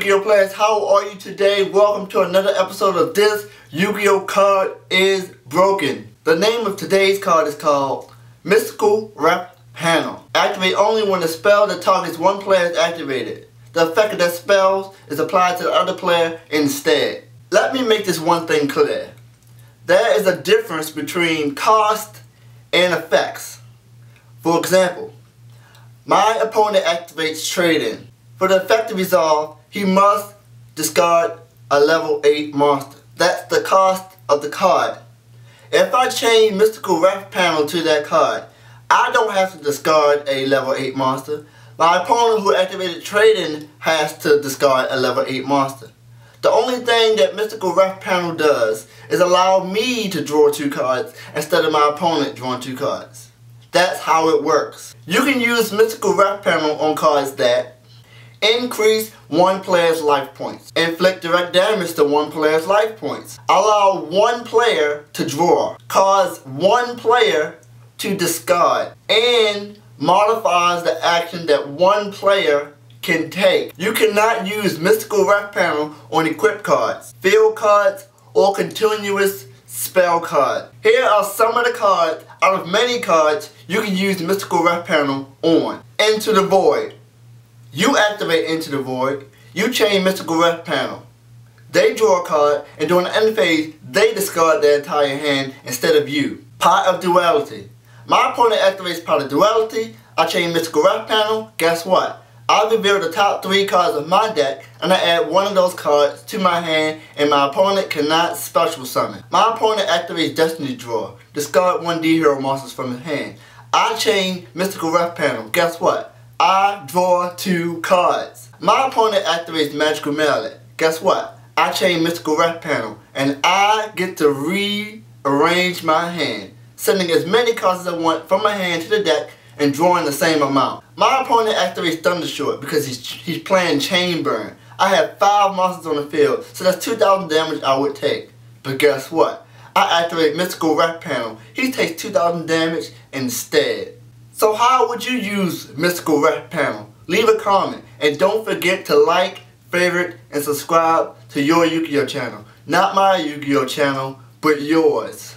Yu-Gi-Oh players, how are you today? Welcome to another episode of This Yu-Gi-Oh Card is Broken. The name of today's card is called Mystical Rep Panel. Activate only when the spell that targets one player is activated. The effect of that spell is applied to the other player instead. Let me make this one thing clear. There is a difference between cost and effects. For example, my opponent activates Trade-In. For the effect to resolve, he must discard a level 8 monster. That's the cost of the card. If I chain Mystical Ref Panel to that card, I don't have to discard a level 8 monster. My opponent who activated Trade-In has to discard a level 8 monster. The only thing that Mystical Ref Panel does is allow me to draw 2 cards instead of my opponent drawing 2 cards. That's how it works. You can use Mystical Ref Panel on cards that increase one player's life points, inflict direct damage to one player's life points, allow one player to draw, cause one player to discard, and modifies the action that one player can take. You cannot use Mystical Ref Panel on equipped cards, field cards, or continuous spell cards. Here are some of the cards out of many cards you can use Mystical Ref Panel on. Into the Void. You activate Into the Void, you chain Mystical Ref Panel. They draw a card, and during the end phase, they discard their entire hand instead of you. Pot of Duality. My opponent activates Pot of Duality, I chain Mystical Ref Panel, guess what? I reveal the top 3 cards of my deck, and I add one of those cards to my hand, and my opponent cannot special summon. My opponent activates Destiny Draw, discard 1 D-Hero monsters from his hand. I chain Mystical Ref Panel, guess what? I draw 2 cards. My opponent activates Magical Mallet. Guess what? I chain Mystical Ref Panel, and I get to rearrange my hand, sending as many cards as I want from my hand to the deck and drawing the same amount. My opponent activates Thundershort because he's playing Chain Burn. I have 5 monsters on the field, so that's 2,000 damage I would take. But guess what? I activate Mystical Ref Panel. He takes 2,000 damage instead. So how would you use Mystical Ref Panel? Leave a comment, and don't forget to like, favorite, and subscribe to your Yu-Gi-Oh channel. Not my Yu-Gi-Oh channel, but yours.